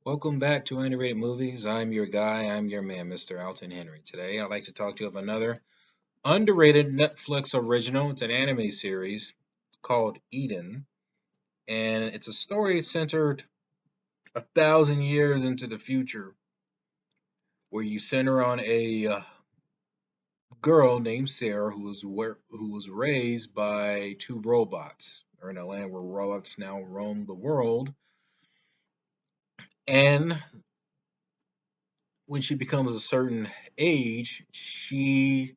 Welcome back to Underrated Movies. I'm your guy, I'm your man, Mr. Alton Henry. Today, I'd like to talk to you about another underrated Netflix original. It's an anime series called Eden, and it's a story centered 1,000 years into the future, where you center on a girl named Sarah who was raised by two robots. They're in a land where robots now roam the world, and when she becomes a certain age, she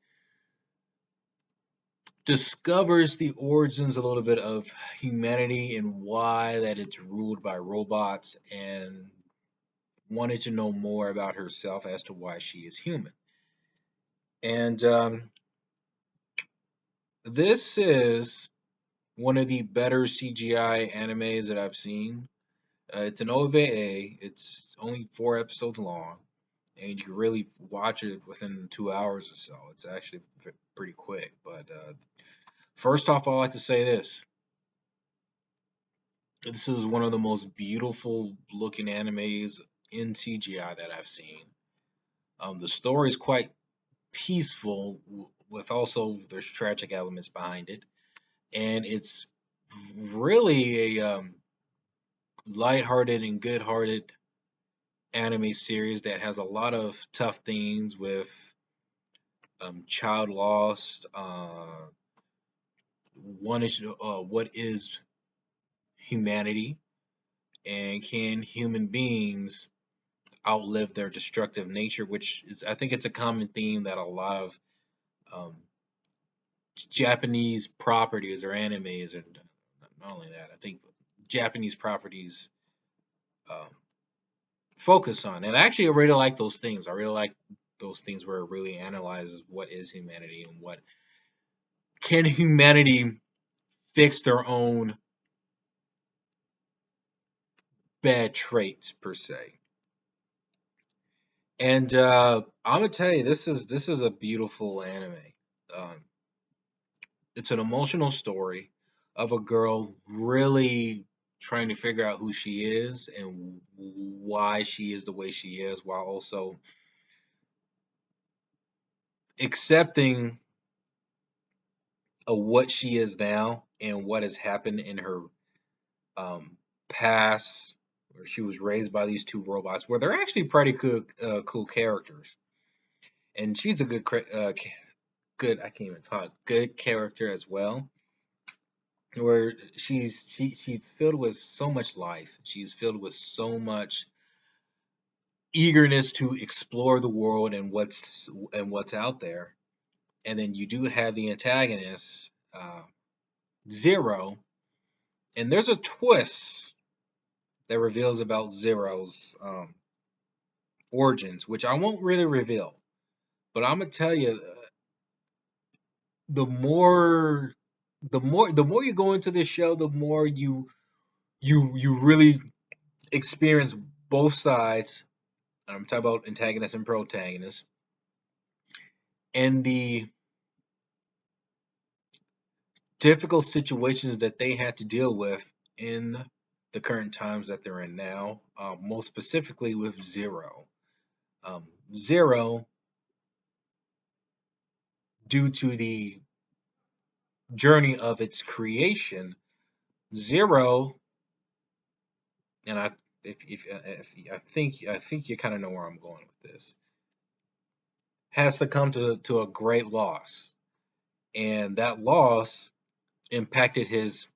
discovers the origins a little bit of humanity and why that it's ruled by robots, and wanted to know more about herself as to why she is human. And this is one of the better CGI animes that I've seen. It's an OVA. It's only 4 episodes long, and you can really watch it within 2 hours or so. It's actually pretty quick. But first off, I like to say this: this is one of the most beautiful looking animes in CGI that I've seen. The story is quite peaceful, with also there's tragic elements behind it, and it's really a lighthearted and good-hearted anime series that has a lot of tough themes with child loss. One is what is humanity, and can human beings outlive their destructive nature, which is, I think, it's a common theme that a lot of um, Japanese properties or animes, and not only that, I think Japanese properties um, focus on. And actually, I really like those themes. I really like those things where it really analyzes what is humanity and what can humanity fix their own bad traits per se. And I'm gonna tell you, this is a beautiful anime. Um, it's an emotional story of a girl really trying to figure out who she is and why she is the way she is, while also accepting of what she is now and what has happened in her um, past, where she was raised by these two robots, where they're actually pretty cool characters. And she's a good, I can't even talk, good character as well, where she's filled with so much life. She's filled with so much eagerness to explore the world and what's out there. And then you do have the antagonist, Zero, and there's a twist that reveals about Zero's origins, which I won't really reveal. But I'm gonna tell you, the more the more you go into this show, the more you really experience both sides. I'm talking about antagonist and protagonist, and the difficult situations that they had to deal with in the current times that they're in now. Most specifically with Zero. Zero, due to the journey of its creation, Zero, and I think you kind of know where I'm going with this, has to come to a great loss, and that loss impacted his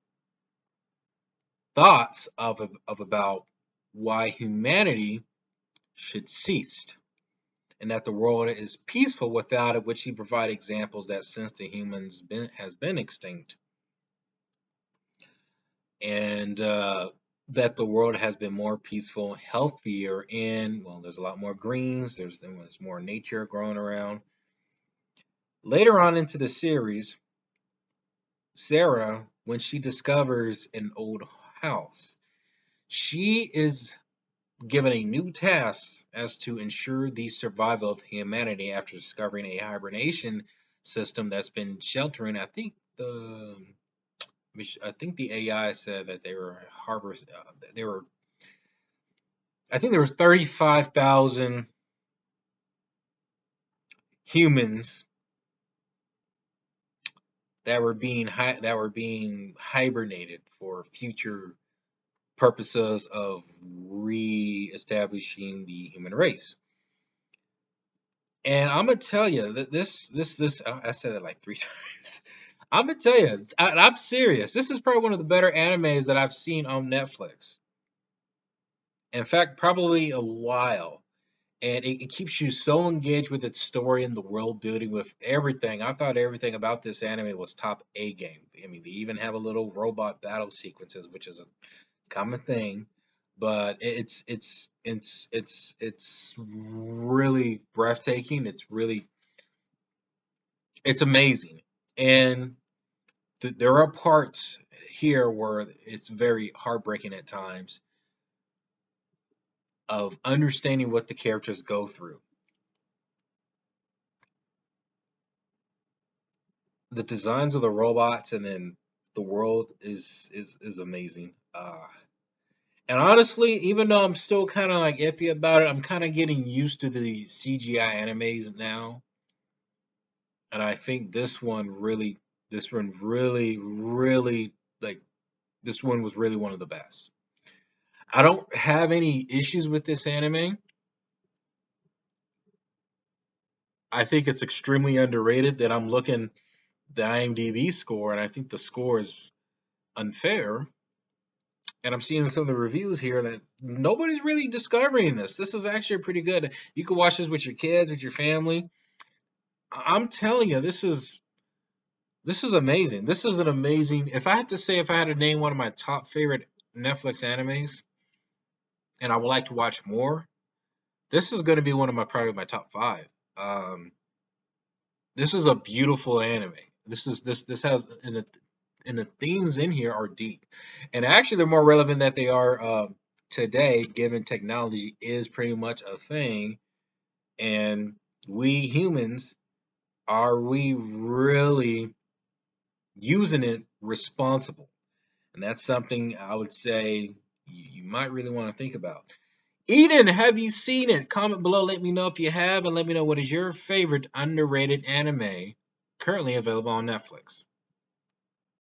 thoughts of about why humanity should cease, and that the world is peaceful without it, which he provided examples that since the humans has been extinct, and that the world has been more peaceful, healthier, and well, there's a lot more greens, there's more nature growing around. Later on into the series, Sarah, when she discovers an old house, she is given a new task as to ensure the survival of humanity after discovering a hibernation system that's been sheltering. I think the AI said that they were I think there was 35,000 humans that were being hibernated for future purposes of re-establishing the human race. And I'm gonna tell you that this I said it like three times. I'm gonna tell you, I'm serious. This is probably one of the better animes that I've seen on Netflix. In fact, probably a while. And it keeps you so engaged with its story and the world building with everything. I thought everything about this anime was top A game. I mean, they even have a little robot battle sequences, which is a common thing, but it's really breathtaking. It's amazing, and there are parts here where it's very heartbreaking at times of understanding what the characters go through. The designs of the robots and then the world is amazing. And honestly, even though I'm still kind of like iffy about it, I'm kind of getting used to the CGI animes now, and I think this one really like this one was really one of the best. I don't have any issues with this anime. I think it's extremely underrated. That I'm looking the IMDb score, and I think the score is unfair. And I'm seeing some of the reviews here that nobody's really discovering this. This is actually pretty good. You can watch this with your kids, with your family. I'm telling you, this is amazing. This is an amazing. If I had to say, if I had to name one of my top favorite Netflix animes, and I would like to watch more, this is going to be one of my probably my top five. Um, this is a beautiful anime. This has and the themes in here are deep, and actually they're more relevant that they are today, given technology is pretty much a thing, and we humans are we really using it responsible? And that's something I would say you might really want to think about. Eden, have you seen it? Comment below, let me know if you have, and let me know what is your favorite underrated anime currently available on Netflix.